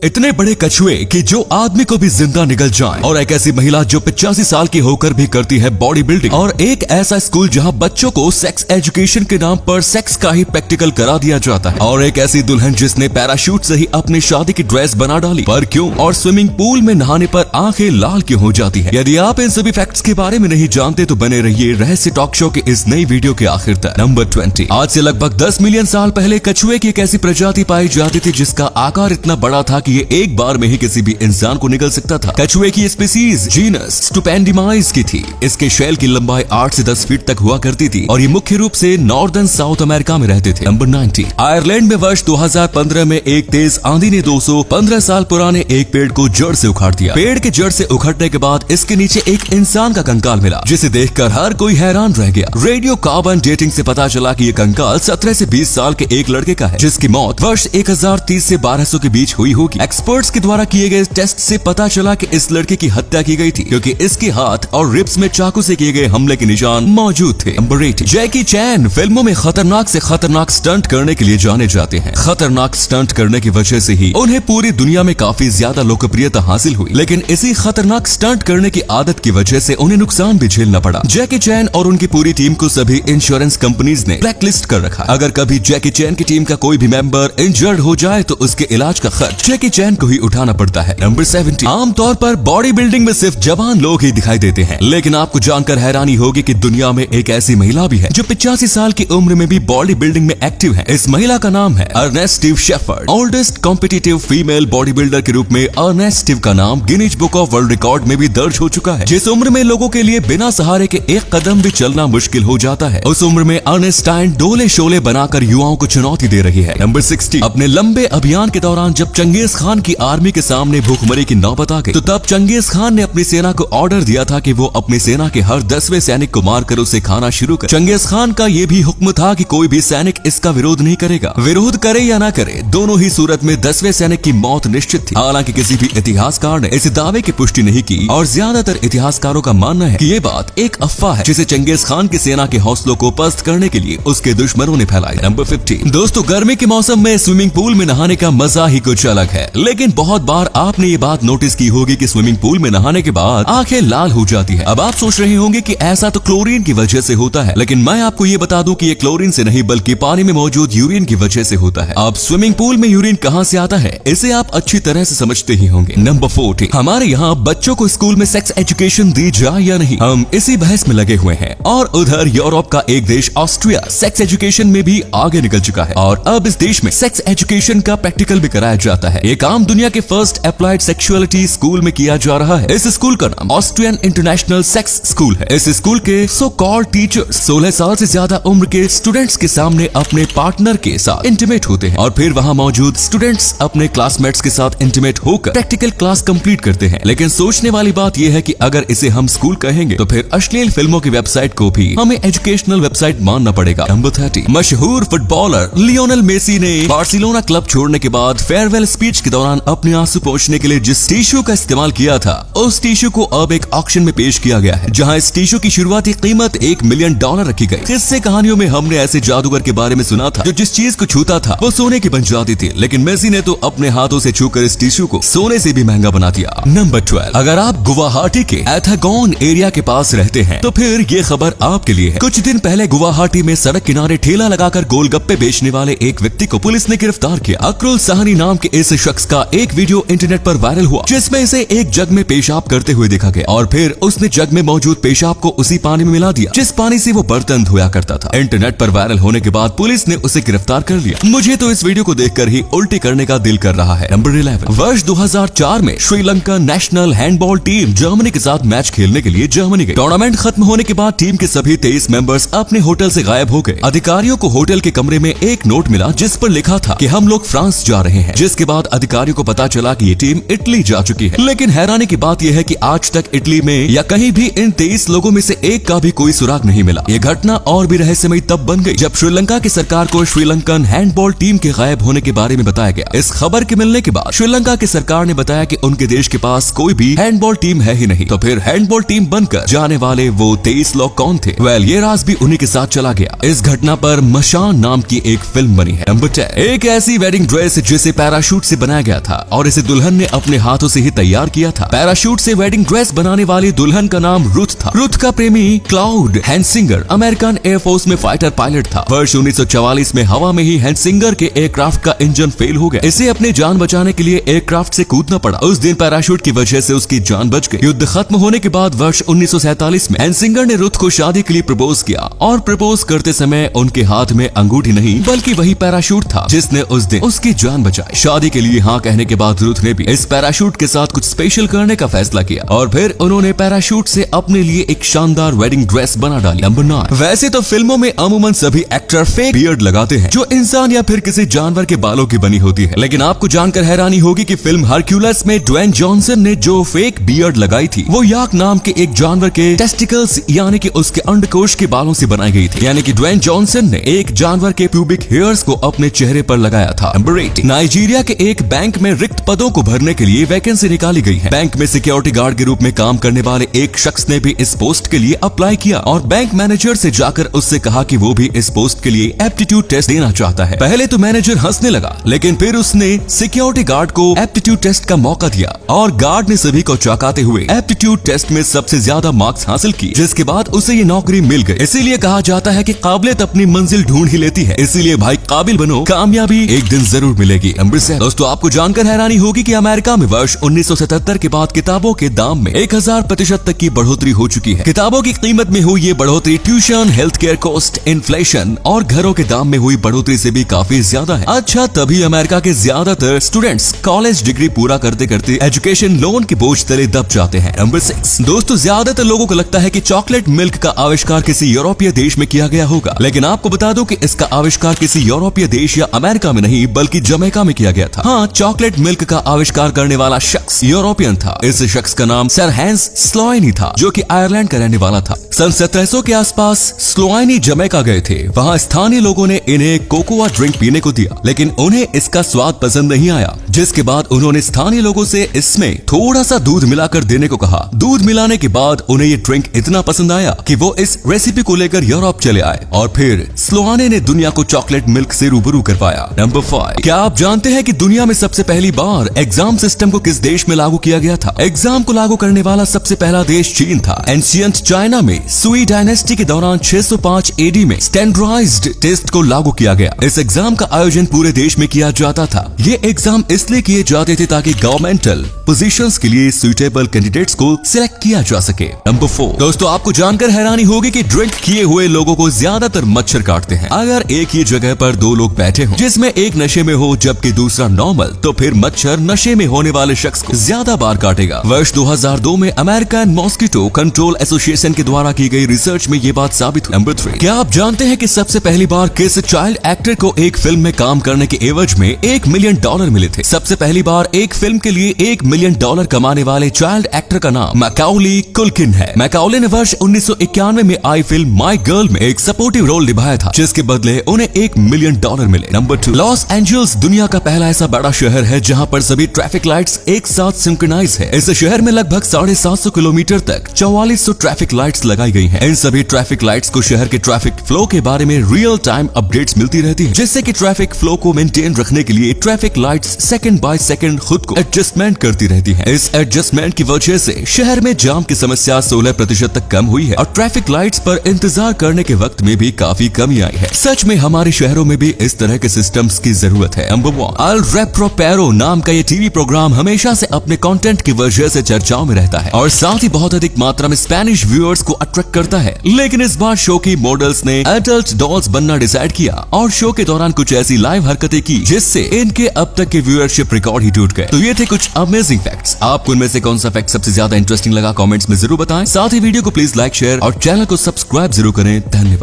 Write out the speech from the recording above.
इतने बड़े कछुए कि जो आदमी को भी जिंदा निकल जाए, और एक ऐसी महिला जो 85 साल की होकर भी करती है बॉडी बिल्डिंग, और एक ऐसा स्कूल जहां बच्चों को सेक्स एजुकेशन के नाम पर सेक्स का ही प्रैक्टिकल करा दिया जाता है, और एक ऐसी दुल्हन जिसने पैराशूट से ही अपनी शादी की ड्रेस बना डाली। पर क्यों? और स्विमिंग पूल में नहाने पर आंखें लाल क्यों हो जाती है? यदि आप इन सभी फैक्ट्स के बारे में नहीं जानते तो बने रहिए रहस्य टॉक शो के इस नई वीडियो के आखिर तक। नंबर 20। आज से लगभग 10 मिलियन साल पहले कछुए की एक ऐसी प्रजाति पाई जाती थी जिसका आकार इतना बड़ा था कि ये एक बार में ही किसी भी इंसान को निगल सकता था। कछुए की स्पीसीज जीनस स्टुपेंडिमाइज की थी। इसके शेल की लंबाई 8 से 10 फीट तक हुआ करती थी और ये मुख्य रूप से नॉर्दर्न साउथ अमेरिका में रहते थे। नंबर 90। आयरलैंड में वर्ष 2015 में एक तेज आंधी ने 215 साल पुराने एक पेड़ को जड़ से उखाड़ दिया। पेड़ के जड़ से उखड़ने के बाद इसके नीचे एक इंसान का कंकाल मिला, जिसे देखकर हर कोई हैरान रह गया। रेडियो कार्बन डेटिंग से पता चला कि ये कंकाल 17 से 20 साल के एक लड़के का है, जिसकी मौत वर्ष 1030 से 1200 के बीच हुई होगी। एक्सपर्ट्स के द्वारा किए गए टेस्ट से पता चला कि इस लड़के की हत्या की गई थी, क्योंकि इसके हाथ और रिब्स में चाकू से किए गए हमले के निशान मौजूद थे। नंबर 80। जैकी चैन फिल्मों में खतरनाक से खतरनाक स्टंट करने के लिए जाने जाते हैं। खतरनाक स्टंट करने की वजह से ही उन्हें पूरी दुनिया में काफी ज्यादा लोकप्रियता हासिल हुई, लेकिन इसी खतरनाक स्टंट करने की आदत की वजह से उन्हें नुकसान भी झेलना पड़ा। जैकी चैन और उनकी पूरी टीम को सभी इंश्योरेंस कंपनीज ने ब्लैकलिस्ट कर रखा। अगर कभी जैकी चैन की टीम का कोई भी मेंबर इंजर्ड हो जाए तो उसके इलाज का खर्च जैकी चैन को ही उठाना पड़ता है। नंबर 70। आमतौर पर बॉडी बिल्डिंग में सिर्फ जवान लोग ही दिखाई देते हैं, लेकिन आपको जानकर हैरानी होगी कि दुनिया में एक ऐसी महिला भी है जो 85 साल की उम्र में भी बॉडी बिल्डिंग में एक्टिव है। इस महिला का नाम है Ernest Steve Shepherd. Oldest competitive female body builder के रूप में अर्नेस्ट स्टीव का नाम Guinness book of world record में भी दर्ज हो चुका है। जिस उम्र में लोगों के लिए बिना सहारे के एक कदम भी चलना मुश्किल हो जाता है, उस उम्र में अर्नेस्टाइन डोले शोले बनाकर युवाओं को चुनौती दे रही है। नंबर 60। अपने लंबे अभियान के दौरान जब चंगेज खान की आर्मी के सामने भूखमरी की नौबत आ गई, तो तब चंगेज खान ने अपनी सेना को ऑर्डर दिया था कि वो अपनी सेना के हर 10वें सैनिक को मारकर उसे खाना शुरू करे। चंगेज खान का ये भी हुक्म था कि कोई भी सैनिक इसका विरोध नहीं करेगा। विरोध करे या ना करे, दोनों ही सूरत में 10वें सैनिक की मौत निश्चित थी। हालांकि किसी भी इतिहासकार ने इस दावे की पुष्टि नहीं की, और ज्यादातर इतिहासकारों का मानना है कि ये बात एक अफवाह है जिसे चंगेज खान की सेना के हौसलों को पस्त करने के लिए उसके दुश्मनों ने फैलाई। नंबर 50। दोस्तों, गर्मी के मौसम में स्विमिंग पूल में नहाने का मजा ही कुछ अलग है, लेकिन बहुत बार आपने ये बात नोटिस की होगी कि स्विमिंग पूल में नहाने के बाद आंखें लाल हो जाती है। अब आप सोच रहे होंगे कि ऐसा तो क्लोरीन की वजह से होता है, लेकिन मैं आपको ये बता दूं कि ये क्लोरीन से नहीं बल्कि पानी में मौजूद यूरिन की वजह से होता है। अब स्विमिंग पूल में यूरिन कहां से आता है, इसे आप अच्छी तरह से समझते ही होंगे। नंबर 40। हमारे यहाँ बच्चों को स्कूल में सेक्स एजुकेशन दी जाए या नहीं, हम इसी बहस में लगे हुए हैं। और उधर यूरोप का एक देश ऑस्ट्रिया सेक्स एजुकेशन में भी आगे निकल चुका है, और अब इस देश में सेक्स एजुकेशन का प्रैक्टिकल भी कराया जाता है। ये काम दुनिया के फर्स्ट अप्लाइड सेक्सुअलिटी स्कूल में किया जा रहा है। इस स्कूल का नाम ऑस्ट्रियन इंटरनेशनल सेक्स स्कूल है। इस स्कूल के सो कॉल्ड टीचर्स 16 साल से ज्यादा उम्र के स्टूडेंट्स के सामने अपने पार्टनर के साथ इंटीमेट होते हैं, और फिर वहाँ मौजूद स्टूडेंट्स अपने क्लासमेट्स के साथ इंटीमेट होकर प्रैक्टिकल क्लास कंप्लीट करते हैं। लेकिन सोचने वाली बात यह है कि अगर इसे हम स्कूल कहेंगे तो फिर अश्लील फिल्मों की वेबसाइट को भी हमें एजुकेशनल वेबसाइट मानना पड़ेगा। नंबर 30। मशहूर फुटबॉलर लियोनेल मेसी ने बार्सिलोना क्लब छोड़ने के बाद फेयरवेल स्पीच के दौरान अपने आंसू पोंछने के लिए जिस टिश्यू का इस्तेमाल किया था, उस टिश्यू को अब एक ऑक्शन में पेश किया गया है, जहां इस टिश्यू की शुरुआती कीमत $1 मिलियन रखी गई। किस्से कहानियों में हमने ऐसे जादूगर के बारे में सुना था जो जिस चीज को छूता था वो सोने की बन जाती थी, लेकिन मेसी ने तो अपने हाथों से छूकर इस टिश्यू को सोने से भी महंगा बना दिया। नंबर 12। अगर आप गुवाहाटी के एथागोन एरिया के पास रहते हैं तो फिर ये खबर आपके लिए है। कुछ दिन पहले गुवाहाटी में सड़क किनारे ठेला लगाकर गोलगप्पे बेचने वाले एक व्यक्ति को पुलिस ने गिरफ्तार किया। अक्रुल साहनी नाम के इस शख्स का एक वीडियो इंटरनेट पर वायरल हुआ, जिसमें इसे एक जग में पेशाब करते हुए देखा गया, और फिर उसने जग में मौजूद पेशाब को उसी पानी में मिला दिया जिस पानी से वो बर्तन धोया करता था। इंटरनेट पर वायरल होने के बाद पुलिस ने उसे गिरफ्तार कर लिया। मुझे तो इस वीडियो को देखकर ही उल्टी करने का दिल कर रहा है। नंबर 11। वर्ष 2004 में Sri Lanka national handball team Germany के साथ मैच खेलने के लिए जर्मनी गई। टूर्नामेंट खत्म होने के बाद टीम के सभी 23 मेंबर्स अपने होटल से गायब हो गए। अधिकारियों को होटल के कमरे में एक नोट मिला जिस पर लिखा था कि हम लोग फ्रांस जा रहे हैं, जिसके बाद अधिकारियों को पता चला कि ये टीम इटली जा चुकी है। लेकिन हैरानी की बात यह है कि आज तक इटली में या कहीं भी इन 23 लोगों में से एक का भी कोई सुराग नहीं मिला। ये घटना और भी रहस्यमयी तब बन गई जब श्रीलंका की सरकार को श्रीलंकन हैंडबॉल टीम के गायब होने के बारे में बताया गया। इस खबर के मिलने के बाद श्रीलंका की सरकार ने बताया कि उनके देश के पास कोई भी हैंडबॉल टीम है ही नहीं। तो फिर हैंडबॉल टीम बनकर जाने वाले वो 23 लोग कौन थे? वेल, ये राज भी उन्हीं के साथ चला गया। इस घटना पर मशान नाम की एक फिल्म बनी है। नंबर 10। एक ऐसी वेडिंग ड्रेस जिसे पैराशूट से बनाया बनाया गया था और इसे दुल्हन ने अपने हाथों से ही तैयार किया था। पैराशूट से वेडिंग ड्रेस बनाने वाली दुल्हन का नाम रुथ था। रुथ का प्रेमी क्लाउड हैंसिंगर अमेरिकन एयरफोर्स में फाइटर पायलट था। वर्ष 1944 में हवा में ही हैंसिंगर के एयरक्राफ्ट का इंजन फेल हो गया। इसे अपनी जान बचाने के लिए एयरक्राफ्ट से कूदना पड़ा। उस दिन पैराशूट की वजह से उसकी जान बच गई। युद्ध खत्म होने के बाद वर्ष 1947 में हैंसिंगर ने रुथ को शादी के लिए प्रपोज किया और प्रपोज करते समय उनके हाथ में अंगूठी नहीं बल्कि वही पैराशूट था जिसने उस दिन उसकी जान बचाई। शादी के लिए हाँ कहने के बाद रुथ ने भी इस पैराशूट के साथ कुछ स्पेशल करने का फैसला किया और फिर उन्होंने पैराशूट से अपने लिए एक शानदार वेडिंग ड्रेस बना डाली। नंबर 9। वैसे तो फिल्मों में अमूमन सभी एक्टर फेक बियर्ड लगाते हैं जो इंसान या फिर किसी जानवर के बालों की बनी होती है, लेकिन आपको जानकर हैरानी होगी कि फिल्म हरक्यूलस में ड्वेन जॉनसन ने जो फेक बियर्ड लगाई थी वो याक नाम के एक जानवर के टेस्टिकल्स यानी कि उसके अंडकोश के बालों से बनाई गई थी। यानी कि ड्वेन जॉनसन ने एक जानवर के प्यूबिक हेयर्स को अपने चेहरे पर लगाया था। नंबर 8। नाइजीरिया के एक बैंक में रिक्त पदों को भरने के लिए वैकेंसी निकाली गई है। बैंक में सिक्योरिटी गार्ड के रूप में काम करने वाले एक शख्स ने भी इस पोस्ट के लिए अप्लाई किया और बैंक मैनेजर से जाकर उससे कहा कि वो भी इस पोस्ट के लिए एप्टीट्यूड टेस्ट देना चाहता है। पहले तो मैनेजर हंसने लगा, लेकिन फिर उसने सिक्योरिटी गार्ड को एप्टीट्यूड टेस्ट का मौका दिया और गार्ड ने सभी को चौंकाते हुए एप्टीट्यूड टेस्ट में सबसे ज्यादा मार्क्स हासिल किए, जिसके बाद उसे ये नौकरी मिल गई। इसीलिए कहा जाता है कि काबिलियत अपनी मंजिल ढूंढ ही लेती है। इसीलिए भाई काबिल बनो, कामयाबी एक दिन जरूर मिलेगी। नंबर 7। दोस्तों आपको जानकर हैरानी होगी कि अमेरिका में वर्ष 1977 के बाद किताबों के दाम में 1000% तक की बढ़ोतरी हो चुकी है। किताबों की कीमत में हुई ये बढ़ोतरी tuition, health care cost, inflation और घरों के दाम में हुई बढ़ोतरी से भी काफी ज्यादा है। अच्छा, तभी अमेरिका के ज्यादातर स्टूडेंट्स कॉलेज डिग्री पूरा करते करते एजुकेशन लोन के बोझ तले दब जाते हैं। नंबर 6। दोस्तों ज्यादातर लोगों को लगता है कि चॉकलेट मिल्क का आविष्कार किसी यूरोपीय देश में किया गया होगा, लेकिन आपको बता दूं कि इसका आविष्कार किसी यूरोपीय देश या अमेरिका में नहीं बल्कि जमैका में किया गया था। हाँ, चॉकलेट मिल्क का आविष्कार करने वाला शख्स यूरोपियन था। इस शख्स का नाम सर हैंस स्लोएनी था जो कि आयरलैंड का रहने वाला था। सन 1700 के आसपास स्लोएनी जमैका गए थे। वहाँ स्थानीय लोगों ने इन्हें कोकोआ ड्रिंक पीने को दिया, लेकिन उन्हें इसका स्वाद पसंद नहीं आया, जिसके बाद उन्होंने स्थानीय लोगों से इसमें थोड़ा सा दूध मिलाकर देने को कहा। दूध मिलाने के बाद उन्हें ये ड्रिंक इतना पसंद आया कि वो इस रेसिपी को लेकर यूरोप चले आए और फिर स्लोआने ने दुनिया को चॉकलेट मिल्क से रूबरू करवाया। नंबर 5। क्या आप जानते हैं कि दुनिया में सबसे पहली बार एग्जाम सिस्टम को किस देश में लागू किया गया था? एग्जाम को लागू करने वाला सबसे पहला देश चीन था। एंशिएंट चाइना में सुई डायनेस्टी के दौरान 605 एडी में स्टैंडर्डाइज्ड टेस्ट को लागू किया गया। इस एग्जाम का आयोजन पूरे देश में किया जाता था। ये एग्जाम इसलिए किए जाते थे ताकि गवर्नमेंटल पोजीशंस के लिए सुइटेबल कैंडिडेट्स को सिलेक्ट किया जा सके। नंबर 4। दोस्तों आपको जानकर हैरानी होगी कि ड्रिंक किए हुए लोगों को ज्यादातर मच्छर काटते हैं। अगर एक ही जगह पर दो लोग बैठे हों जिसमें एक नशे में हो जबकि दूसरा नॉर्मल, तो फिर मच्छर नशे में होने वाले शख्स को ज्यादा बार काटेगा। वर्ष 2002 में अमेरिकन मॉस्किटो कंट्रोल एसोसिएशन के द्वारा की गई रिसर्च में ये बात साबित हुई। नंबर 3। क्या आप जानते हैं कि सबसे पहली बार किस चाइल्ड एक्टर को एक फिल्म में काम करने के एवज में $1 मिलियन मिले थे? सबसे पहली बार एक फिल्म के लिए $1 मिलियन कमाने वाले चाइल्ड एक्टर का नाम मैकाउली कुल्किन है। मैकाउली ने वर्ष 1991 में आई फिल्म माई गर्ल में एक सपोर्टिव रोल निभाया था, जिसके बदले उन्हें $1 मिलियन मिले। नंबर 2। लॉस एंजल्स दुनिया का पहला ऐसा बड़ा शहर है जहां पर सभी ट्रैफिक लाइट्स एक साथ सिंक्रोनाइज है। इस शहर में लगभग 750 किलोमीटर तक 4400 ट्रैफिक लाइट्स लगाई गई हैं। इन सभी ट्रैफिक लाइट्स को शहर के ट्रैफिक फ्लो के बारे में रियल टाइम अपडेट्स मिलती रहती है, जिससे कि ट्रैफिक फ्लो को मेंटेन रखने के लिए traffic lights second by second खुद को एडजस्टमेंट करती रहती है। इस एडजस्टमेंट की वजह से शहर में जाम की समस्या 16% तक कम हुई है और ट्रैफिक लाइट्स पर इंतजार करने के वक्त में भी काफी कमी आई है। सच में हमारे शहरों में भी इस तरह के सिस्टम्स की जरूरत है। नंबर 1। अल रेप्रोपेरो नाम का ये टीवी प्रोग्राम हमेशा से अपने कंटेंट की वजह से चर्चाओं में रहता है और साथ ही बहुत अधिक मात्रा में स्पेनिश व्यूअर्स को अट्रैक्ट करता है। लेकिन इस बार शो की मॉडल्स ने एडल्ट डॉल्स बनना डिसाइड किया और शो के दौरान कुछ ऐसी लाइव हरकतें की जिससे इनके अब तक के व्यूअरशिप रिकॉर्ड ही टूट गए। तो ये थे कुछ अमेजिंग फैक्ट्स। आपको इनमें से कौन सा फैक्ट सबसे ज्यादा इंटरेस्टिंग लगा कमेंट्स में जरूर बताएं। साथ ही वीडियो को प्लीज लाइक, शेयर और चैनल को सब्सक्राइब जरूर करें। धन्यवाद।